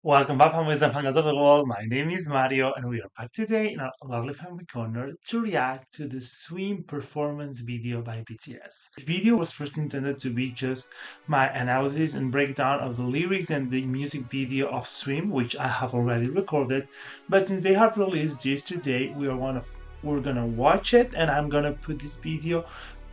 Welcome back, families and fans of the world. My name is Mario, and we are back today in our lovely family corner to react to the Swim performance video by BTS. This video was first intended to be just my analysis and breakdown of the lyrics and the music video of Swim, which I have already recorded. But since they have released this today, we're gonna watch it, and I'm gonna put this video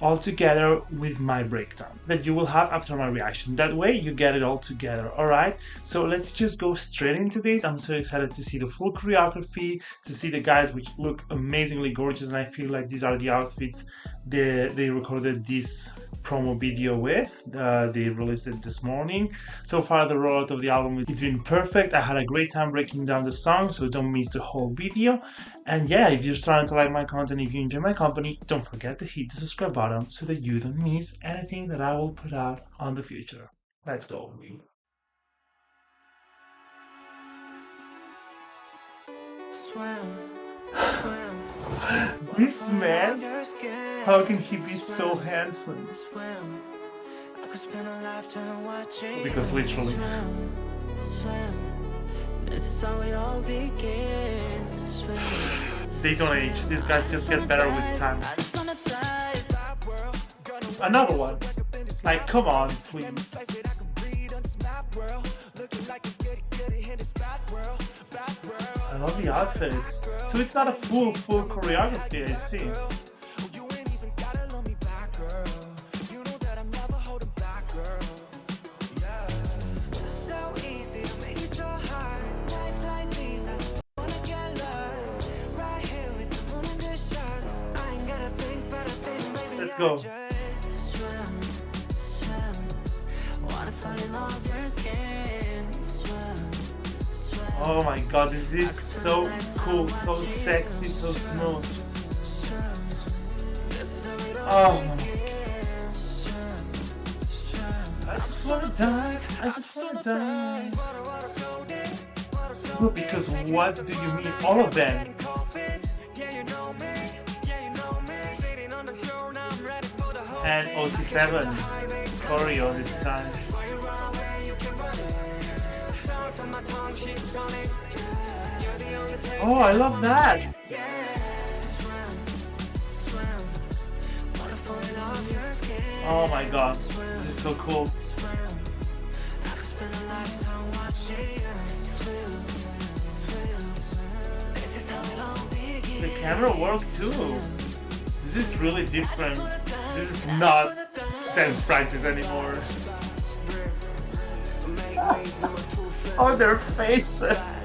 all together with my breakdown that you will have after my reaction. That way you get it all together, alright? So let's just go straight into this. I'm so excited to see the full choreography, to see the guys which look amazingly gorgeous, and I feel like these are the outfits they recorded this promo video with. They released it this morning. So far the rollout of the album, it's been perfect. I had a great time breaking down the song, so don't miss the whole video. And yeah, if you're starting to like my content, if you enjoy my company, don't forget to hit the subscribe button so that you don't miss anything that I will put out on the future. Let's go. This man, how can he be so handsome? Because literally. This is how it all begins. They don't age. These guys just get better with time. Another one. Like, come on, please. I love the outfits. So it's not a full choreography, I see. Let's go. Oh my god, this is so cool, so sexy, so smooth. Oh, I just wanna dive, I just wanna dive. Well, because what do you mean, all of them? And OT7 choreo this time. Oh, I love that! Oh my god, this is so cool. The camera work too. This is really different. This is not dance practice anymore. Oh, their faces.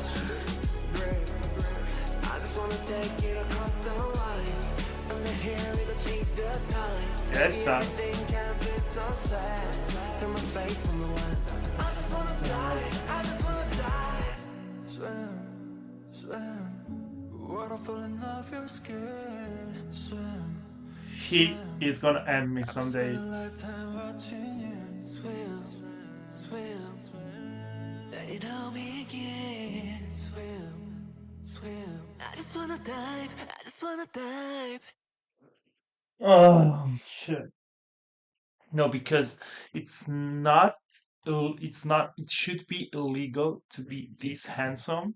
Yes, son. He is gonna end me someday. It all begins. Swim. I just wanna dive. I just wanna dive. Oh shit. No, because it's not. It should be illegal to be this handsome,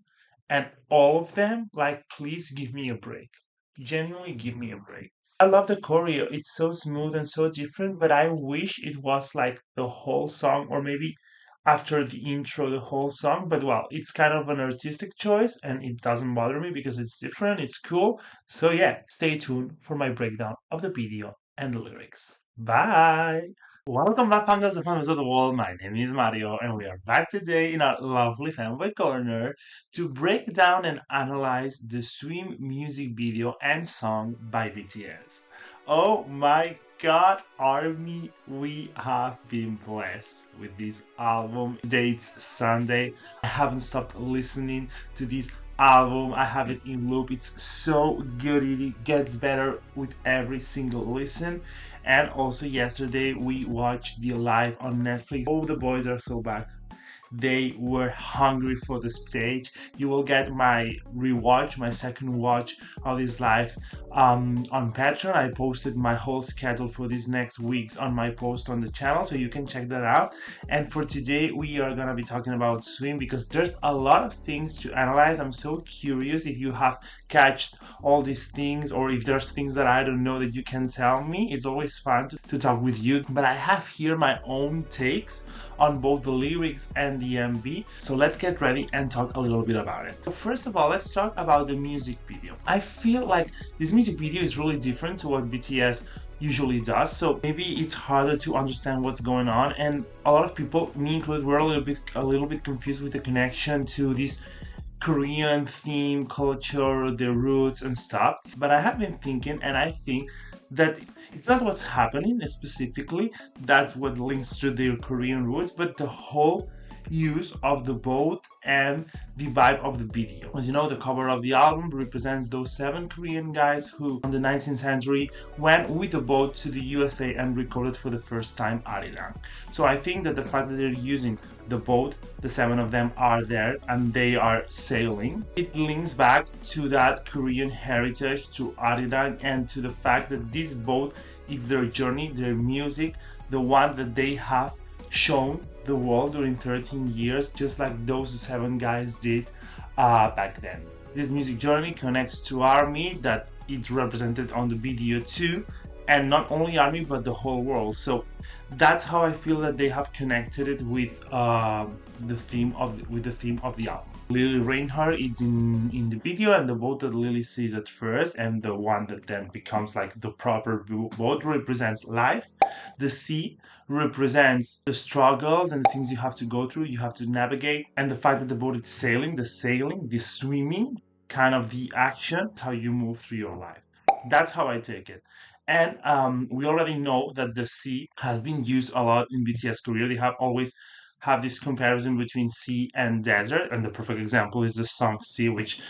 and all of them. Like, please give me a break. Genuinely, give me a break. I love the choreo. It's so smooth and so different, but I wish it was like the whole song, or maybe after the intro, the whole song. But well, it's kind of an artistic choice, and it doesn't bother me because it's different, it's cool. So yeah, stay tuned for my breakdown of the video and the lyrics. Bye! Welcome back, fangirls and fans of the world. My name is Mario, and we are back today in our lovely Fanboy corner to break down and analyze the Swim music video and song by BTS. Oh my god, Army, we have been blessed with this album. Today it's Sunday. I haven't stopped listening to this album. I have it in loop. It's so good. It gets better with every single listen. And also yesterday we watched the live on Netflix. Oh, the boys are so back. They were hungry for the stage. You will get my rewatch, my second watch of this live on Patreon. I posted my whole schedule for these next weeks on my post on the channel, so you can check that out. And for today, we are gonna be talking about swim because there's a lot of things to analyze. I'm so curious if you have catched all these things, or if there's things that I don't know that you can tell me. It's always fun to talk with you. But I have here my own takes on both the lyrics and the MV. So let's get ready and talk a little bit about it. So first of all, let's talk about the music video. I feel like this music video is really different to what BTS usually does, so maybe it's harder to understand what's going on, and a lot of people, me included, were a little bit confused with the connection to this Korean theme, culture, their roots and stuff. But I have been thinking, and I think that it's not what's happening specifically that's what links to their Korean roots, but the whole use of the boat and the vibe of the video. As you know, the cover of the album represents those 7 Korean guys who, in the 19th century, went with the boat to the USA and recorded for the first time ARIRANG. So I think that the fact that they're using the boat, the 7 of them are there and they are sailing, it links back to that Korean heritage, to ARIRANG, and to the fact that this boat is their journey, their music, the one that they have shown the world during 13 years, just like those 7 guys did back then. This music journey connects to ARMY, that it's represented on the video too, and not only ARMY but the whole world. So that's how I feel that they have connected it with the theme of the album. Lily Reinhardt is in the video, and the boat that Lily sees at first and the one that then becomes like the proper boat represents life. The sea represents the struggles and the things you have to go through, you have to navigate, and the fact that the boat is sailing, the swimming, kind of the action, how you move through your life. That's how I take it. And we already know that the sea has been used a lot in BTS career. They have always have this comparison between sea and desert, and the perfect example is the song Sea, which,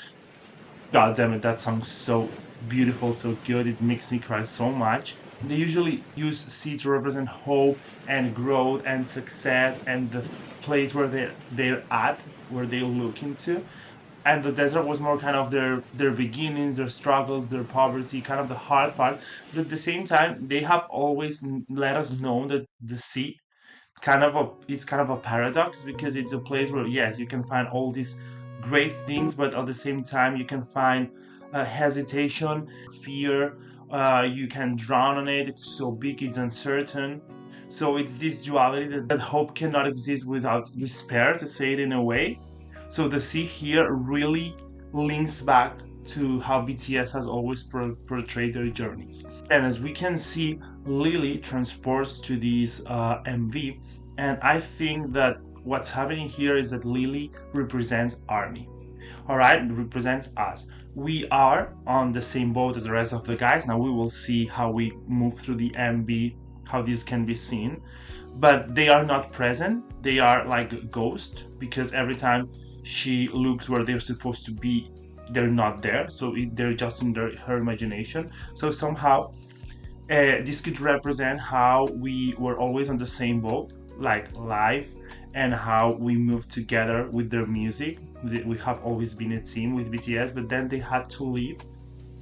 god damn it, that song's so beautiful, so good, it makes me cry so much. They usually use sea to represent hope and growth and success and the place where they're at, where they look into. And the desert was more kind of their beginnings, their struggles, their poverty, kind of the hard part. But at the same time, they have always let us know that the sea it's kind of a paradox, because it's a place where, yes, you can find all these great things, but at the same time you can find hesitation, fear, you can drown on it, it's so big, it's uncertain. So it's this duality that hope cannot exist without despair, to say it in a way. So the sea here really links back to how BTS has always portrayed their journeys. And as we can see, Lily transports to this MV, and I think that what's happening here is that Lily represents ARMY. Alright, it represents us. We are on the same boat as the rest of the guys. Now we will see how we move through the MV, how this can be seen. But they are not present, they are like a ghost, because every time she looks where they're supposed to be, they're not there, so they're just in her imagination. So somehow this could represent how we were always on the same boat, like life, and how we moved together with their music. We have always been a team with BTS, but then they had to leave.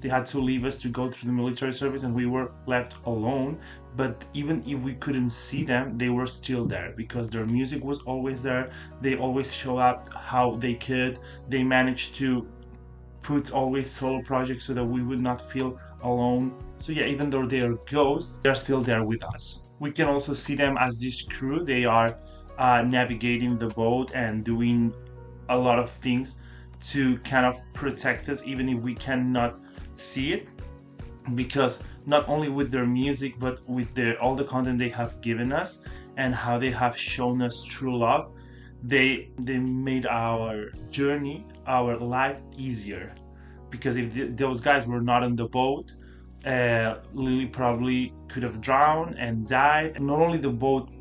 They had to leave us to go through the military service, and we were left alone. But even if we couldn't see them, they were still there, because their music was always there. They always show up how they could. They managed to put always solo projects so that we would not feel alone. So yeah, even though they are ghosts, they're still there with us. We can also see them as this crew. They are navigating the boat and doing a lot of things to kind of protect us, even if we cannot see it, because not only with their music, but with all the content they have given us and how they have shown us true love, they made our journey, our life easier. Because if those guys were not on the boat, Lily probably could have drowned and died. And not only the boat,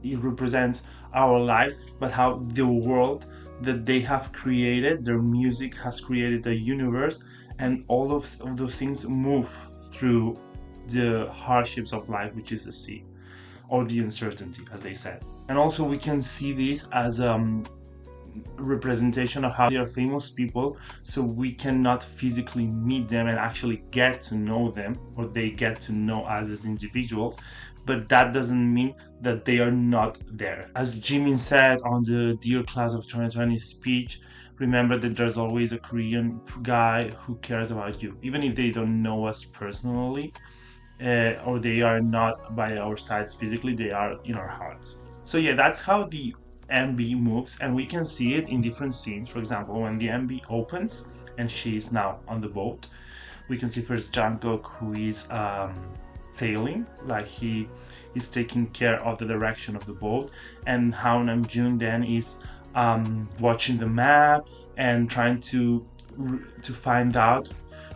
it represents our lives, but how the world that they have created, their music has created a universe, and all of those things move through the hardships of life, which is the sea, or the uncertainty, as they said. And also we can see this as representation of how they are famous people, so we cannot physically meet them and actually get to know them, or they get to know us as individuals. But that doesn't mean that they are not there. As Jimin said on the Dear Class of 2020 speech, remember that there's always a Korean guy who cares about you, even if they don't know us personally, or they are not by our sides physically, they are in our hearts. So yeah, that's how the MB moves, and we can see it in different scenes. For example, when the MB opens and she is now on the boat, we can see first Jungkook, who is sailing, like he is taking care of the direction of the boat, and how Namjoon then is watching the map and trying to find out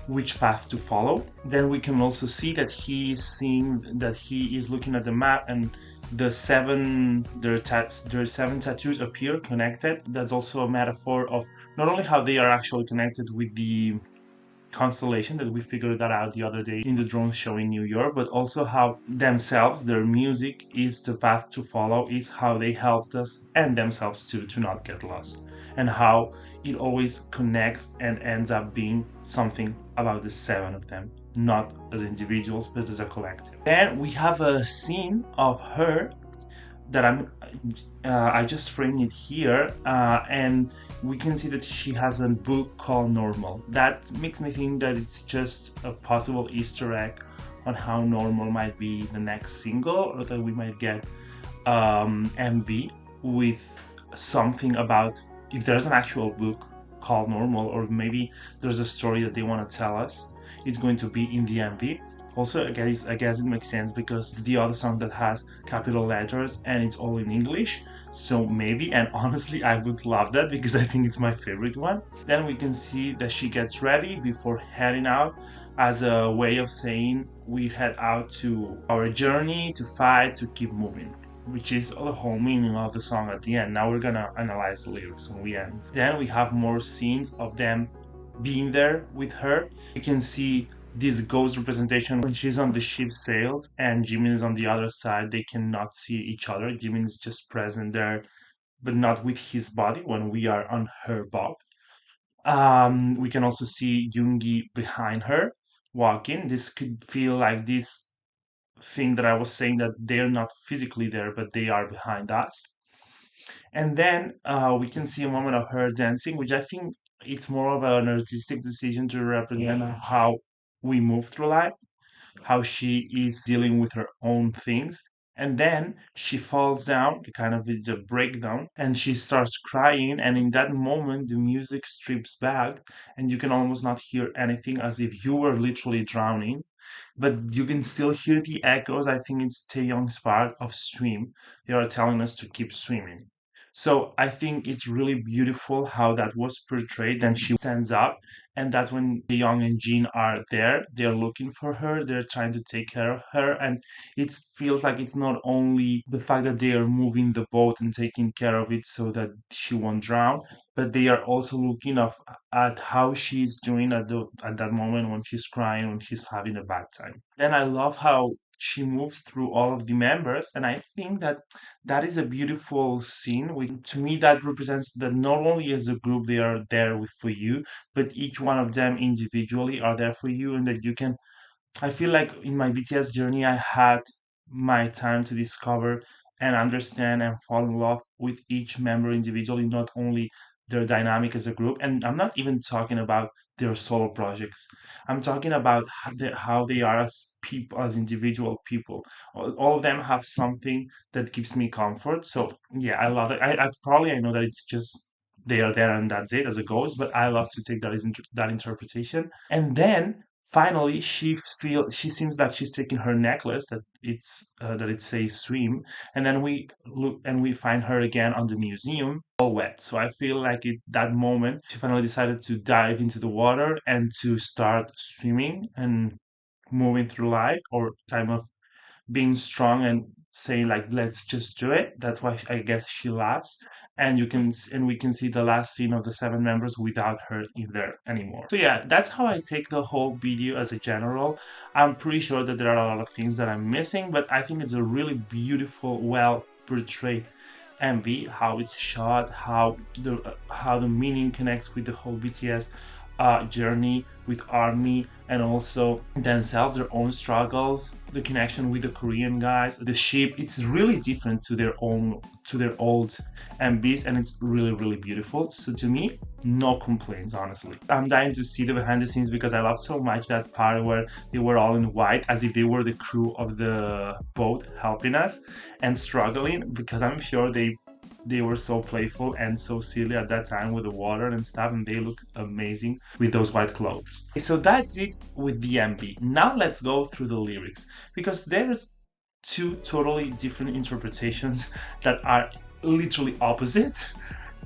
which path to follow. Then we can also see that he is seeing that he is looking at the map, and there are seven tattoos appear connected. That's also a metaphor of not only how they are actually connected with the constellation that we figured that out the other day in the drone show in New York, but also how themselves, their music is the path to follow, is how they helped us and themselves too to not get lost, and how it always connects and ends up being something about the seven of them, not as individuals but as a collective. Then we have a scene of her that I just framed it here, and we can see that she has a book called Normal. That makes me think that it's just a possible Easter egg on how Normal might be the next single, or that we might get MV with something about if there's an actual book called Normal, or maybe there's a story that they want to tell us. It's going to be in the MV. Also, I guess it makes sense because it's the other song that has capital letters and it's all in English. So maybe, and honestly, I would love that because I think it's my favorite one. Then we can see that she gets ready before heading out, as a way of saying we head out to our journey, to fight, to keep moving, which is the whole meaning of the song at the end. Now we're gonna analyze the lyrics when we end. Then we have more scenes of them being there with her. You can see this ghost representation when she's on the ship's sails and Jimin is on the other side. They cannot see each other. Jimin is just present there, but not with his body when we are on her bob. We can also see Yoongi behind her walking. This could feel like this thing that I was saying, that they're not physically there, but they are behind us. And then we can see a moment of her dancing, which I think it's more of an artistic decision to represent how we move through life, how she is dealing with her own things. And then she falls down, kind of it's a breakdown, and she starts crying. And in that moment, the music strips back, and you can almost not hear anything, as if you were literally drowning, but you can still hear the echoes. I think it's Taeyong's part of Swim. They are telling us to keep swimming. So I think it's really beautiful how that was portrayed. And she stands up, and that's when Taeyong and Jin are there. They're looking for her. They're trying to take care of her, and it feels like it's not only the fact that they are moving the boat and taking care of it so that she won't drown, but they are also looking at how she's doing at that moment when she's crying, when she's having a bad time. Then I love how she moves through all of the members, and I think that that is a beautiful scene. To me, that represents that not only as a group they are there for you, but each one of them individually are there for you, and that you can, I feel like in my BTS journey, I had my time to discover and understand and fall in love with each member individually, not only their dynamic as a group. And I'm not even talking about their solo projects. I'm talking about how they are as people, as individual people. All of them have something that gives me comfort. So yeah, I love it. I know that it's just they are there and that's it as a ghost, but I love to take that that interpretation. And then finally, she seems like she's taking her necklace that it says swim, and then we look and we find her again on the museum, all wet. So I feel like that moment she finally decided to dive into the water and to start swimming and moving through life, or kind of being strong and saying like let's just do it. That's why I guess she laughs, and we can see the last scene of the seven members without her in there anymore. So yeah, that's how I take the whole video as a general. I'm pretty sure that there are a lot of things that I'm missing, but I think it's a really beautiful, well portrayed MV, how it's shot, how the meaning connects with the whole BTS journey with ARMY, and also themselves, their own struggles, the connection with the Korean guys, the ship. It's really different to their own, to their old MVs, and it's really really beautiful. So to me, no complaints, honestly. I'm dying to see the behind the scenes because I love so much that part where they were all in white as if they were the crew of the boat helping us and struggling, because I'm sure they were so playful and so silly at that time with the water and stuff, and they look amazing with those white clothes. So that's it with the MV. Now let's go through the lyrics, because there's two totally different interpretations that are literally opposite,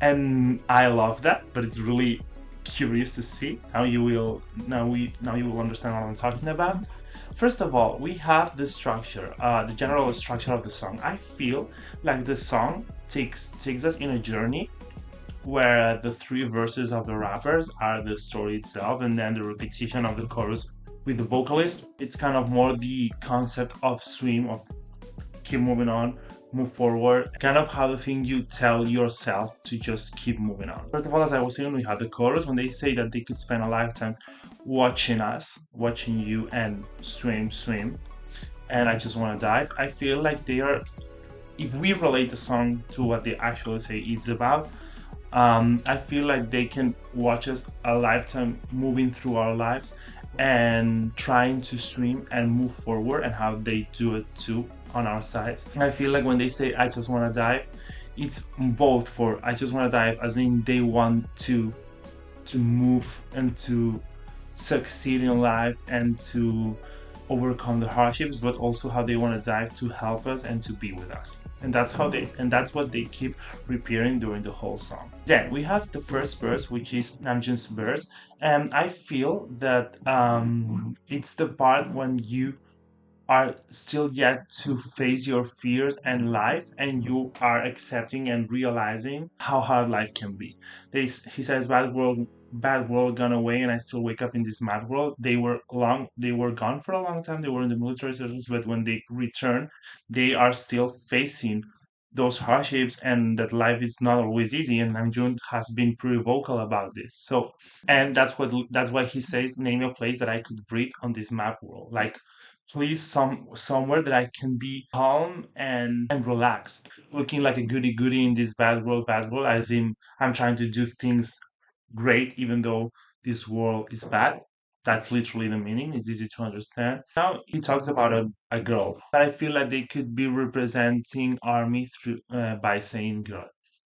and I love that. But it's really curious to see how you will now you will understand what I'm talking about. First of all, we have the structure, the general structure of the song. I feel like the song takes us in a journey where the three verses of the rappers are the story itself, and then the repetition of the chorus with the vocalist. It's kind of more the concept of swim, of keep moving on, move forward, kind of how the thing you tell yourself to just keep moving on. First of all, as I was saying, we have the chorus when they say that they could spend a lifetime watching us, watching you, and swim, swim, and I just want to dive. I feel like they are, if we relate the song to what they actually say it's about, I feel like they can watch us a lifetime moving through our lives and trying to swim and move forward, and how they do it too on our sides. I feel like when they say I just want to dive, it's both for I just want to dive, as in they want to move and to succeed in life and to overcome the hardships, but also how they want to dive to help us and to be with us. And that's what they keep repeating during the whole song. Then we have the first verse, which is Namjoon's verse, and I feel that it's the part when you are still yet to face your fears and life, and you are accepting and realizing how hard life can be. He says, bad world gone away, and I still wake up in this mad world. They were gone for a long time, they were in the military service, but when they return, they are still facing those hardships, and that life is not always easy, and Namjoon has been pretty vocal about this. So, and that's why he says, name a place that I could breathe on this map world, like please somewhere that I can be calm and relaxed, looking like a goody goody in this bad world, as in I'm trying to do things great even though this world is bad. That's literally the meaning. It's easy to understand. Now he talks about a girl, but I feel like they could be representing army through by saying girl.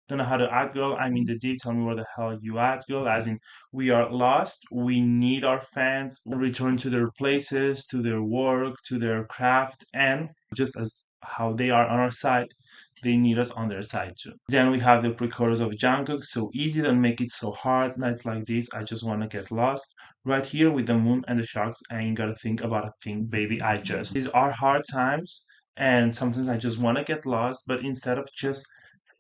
Don't know how to act, girl. I'm in the deep. Tell me where the hell you at, girl. As in, we are lost. We need our fans. Return to their places, to their work, to their craft, and just as how they are on our side, they need us on their side too. Then we have the pre-chorus of Jungkook. So easy, don't make it so hard. Nights like this, I just wanna get lost. Right here with the moon and the sharks, I ain't gotta think about a thing, baby. I just. These are hard times, and sometimes I just wanna get lost. But instead of just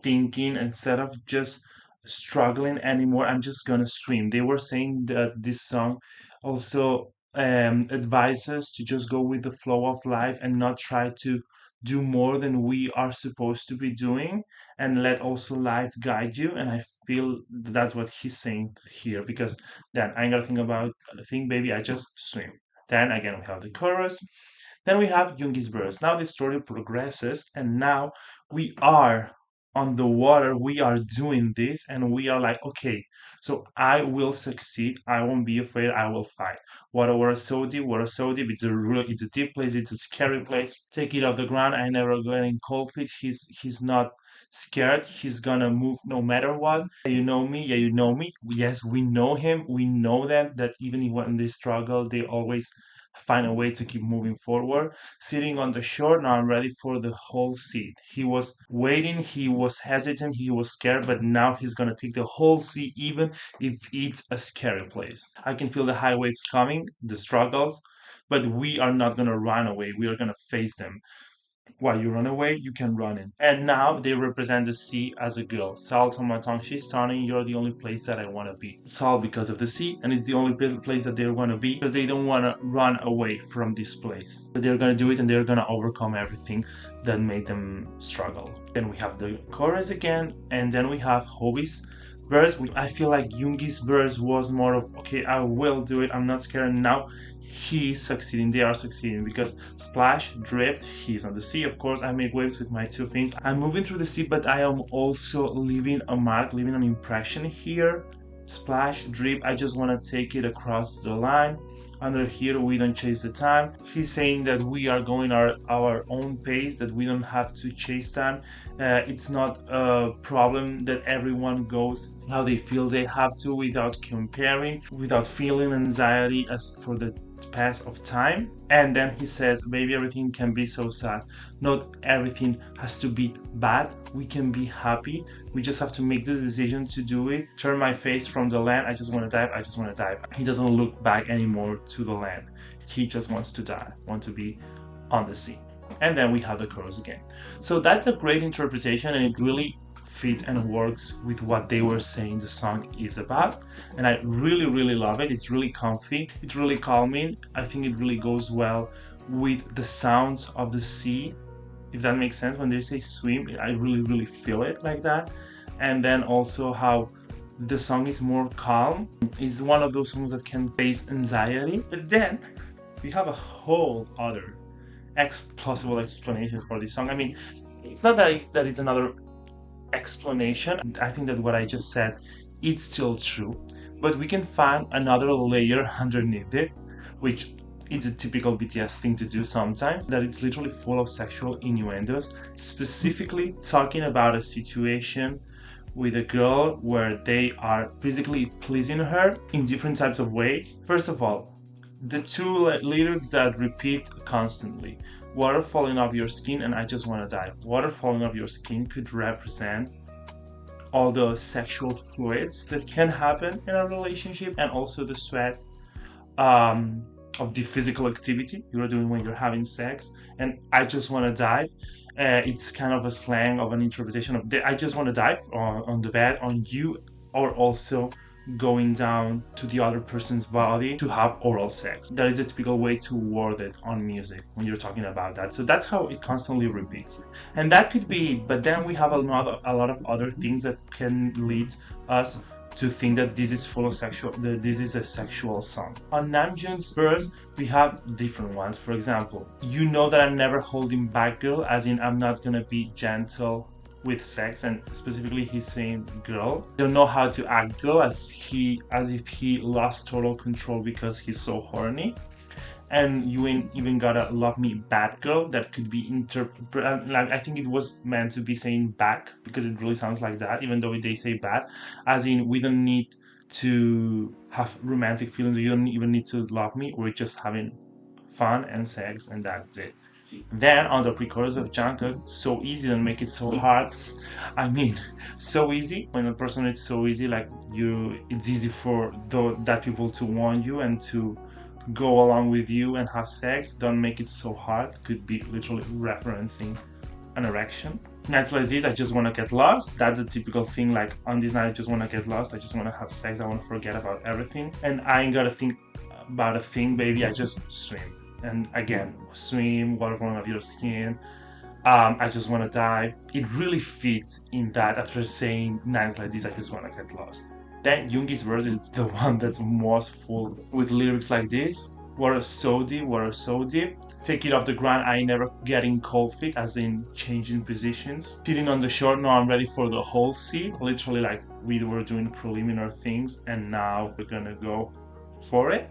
thinking, instead of just struggling anymore, I'm just gonna swim. They were saying that this song also advises to just go with the flow of life and not try to do more than we are supposed to be doing, and let also life guide you. And I feel that's what he's saying here, because then I ain't gotta think about a thing, baby, I just swim. Then again we have the chorus, then we have Jungi's verse. Now the story progresses, and now we are on the water. We are doing this, and we are like, okay, so I will succeed. I won't be afraid. I will fight. Water so deep, water so deep. It's a deep place. It's a scary place. Take it off the ground. I never go in cold feet. He's not scared. He's gonna move no matter what. Yeah, you know me. Yeah, you know me. Yes, we know him. We know them. That even when they struggle, they always find a way to keep moving forward. Sitting on the shore, now I'm ready for the whole seat. He was waiting, he was hesitant, he was scared, but now he's gonna take the whole seat, even if it's a scary place. I can feel the high waves coming, the struggles, but we are not gonna run away. We are gonna face them. While you run away, you can run in. And now they represent the sea as a girl. Salt on my tongue, she's stunning. You're the only place that I want to be. Salt because of the sea, and it's the only place that they're going to be because they don't want to run away from this place. But they're going to do it and they're going to overcome everything that made them struggle. Then we have the chorus again, and then we have Hobie's verse. I feel like Yoongi's verse was more of, okay, I will do it. I'm not scared. Now he's succeeding, they are succeeding because splash, drift, he's on the sea, of course. I make waves with my two fins. I'm moving through the sea, but I am also leaving a mark, leaving an impression here. Splash, drip, I just want to take it across the line. Under here, we don't chase the time. He's saying that we are going our own pace, that we don't have to chase time. It's not a problem that everyone goes how they feel they have to without comparing, without feeling anxiety as for the pass of time. And then he says, maybe everything can be so sad. Not everything has to be bad. We can be happy. We just have to make the decision to do it. Turn my face from the land. I just want to dive. I just want to dive. He doesn't look back anymore to the land. He just wants to dive, want to be on the sea. And then we have the chorus again. So that's a great interpretation, and it really fits and works with what they were saying the song is about. And I really, really love it. It's really comfy, it's really calming. I think it really goes well with the sounds of the sea, if that makes sense. When they say swim, I really, really feel it like that. And then also how the song is more calm. It's one of those songs that can face anxiety. But then we have a whole other plausible explanation for this song. I mean, it's not that it's another explanation. I think that what I just said is still true, but we can find another layer underneath it, which is a typical BTS thing to do sometimes, that it's literally full of sexual innuendos, specifically talking about a situation with a girl where they are physically pleasing her in different types of ways. First of all, the two lyrics that repeat constantly: water falling off your skin and I just want to die. Water falling off your skin could represent all the sexual fluids that can happen in a relationship, and also the sweat of the physical activity you're doing when you're having sex. And I just want to dive. It's kind of a slang of an interpretation of I just want to dive on the bed on you, or also going down to the other person's body to have oral sex. That is a typical way to word it on music when you're talking about that. So that's how it constantly repeats. And that could be it, but then we have a lot of other things that can lead us to think that this is full of sexual, that this is a sexual song. On Namjoon's verse, we have different ones. For example, you know that I'm never holding back, girl, as in I'm not gonna be gentle with sex, and specifically he's saying girl. Don't know how to act, girl, as if he lost total control because he's so horny. And you ain't even gotta love me bad, girl. That could be like, I think it was meant to be saying back because it really sounds like that, even though they say bad, as in we don't need to have romantic feelings, you don't even need to love me, we're just having fun and sex and that's it. Then on the pre-chorus of Jungkook, so easy, don't make it so hard. I mean, so easy. When a person it's so easy, like it's easy for that people to want you and to go along with you and have sex. Don't make it so hard. Could be literally referencing an erection. Nights like this, I just want to get lost. That's a typical thing. Like on this night, I just want to get lost. I just want to have sex. I want to forget about everything, and I ain't gotta think about a thing, baby. I just swim. And again, swim, water falling off your skin. I just want to dive. It really fits in that after saying nights like this, I just want to get lost. Then Yoongi's verse is the one that's most full with lyrics like this. Water so deep, water so deep. Take it off the ground, I ain't never getting cold feet, as in changing positions. Sitting on the shore, now I'm ready for the whole sea. Literally, like we were doing preliminary things and now we're gonna go for it.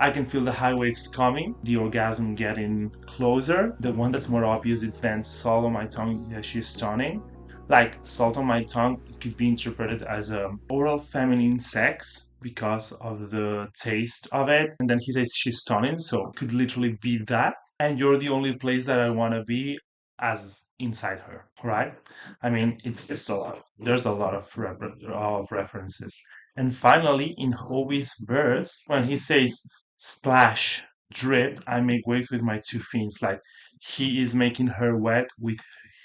I can feel the high waves coming, the orgasm getting closer. The one that's more obvious is then salt on my tongue, yeah, she's stunning. Like salt on my tongue, it could be interpreted as a oral feminine sex because of the taste of it. And then he says she's stunning, so it could literally be that. And you're the only place that I want to be, as inside her, right? I mean, it's just a lot. There's a lot of references. And finally, in Hobie's verse, when he says splash, drift, I make waves with my two fins. Like he is making her wet with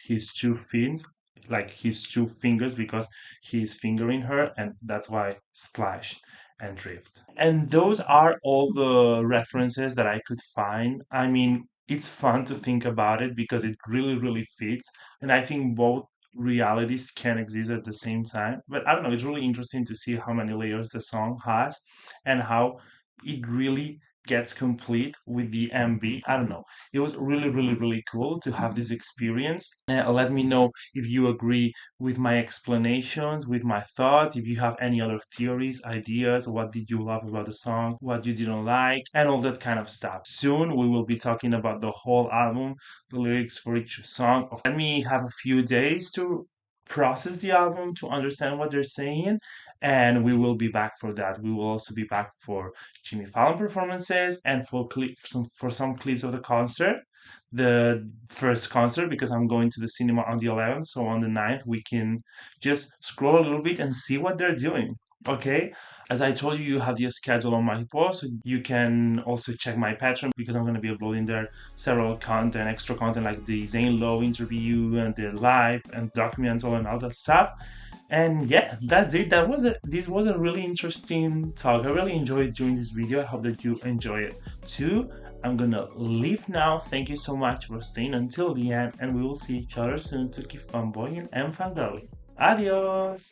his two fins, like his two fingers, because he is fingering her, and that's why splash and drift. And those are all the references that I could find. I mean, it's fun to think about it because it really, really fits. And I think both realities can exist at the same time. But I don't know, it's really interesting to see how many layers the song has and how it really gets complete with the MV. I don't know. It was really, really, really cool to have this experience. Let me know if you agree with my explanations, with my thoughts, if you have any other theories, ideas, what did you love about the song, what you didn't like, and all that kind of stuff. Soon we will be talking about the whole album, the lyrics for each song. Let me have a few days to process the album to understand what they're saying, and we will be back for that. We will also be back for Jimmy Fallon performances and for some clips of the concert, the first concert, because I'm going to the cinema on the 11th. So on the 9th, we can just scroll a little bit and see what they're doing. Okay. As I told you, you have the schedule on my post. You can also check my Patreon because I'm going to be uploading there several content, extra content like the Zane Lowe interview and the live and documental and all that stuff. And yeah, that's it. This was a really interesting talk. I really enjoyed doing this video. I hope that you enjoy it too. I'm gonna leave now. Thank you so much for staying until the end, and we will see each other soon to keep fanboying and fangirling. Adios!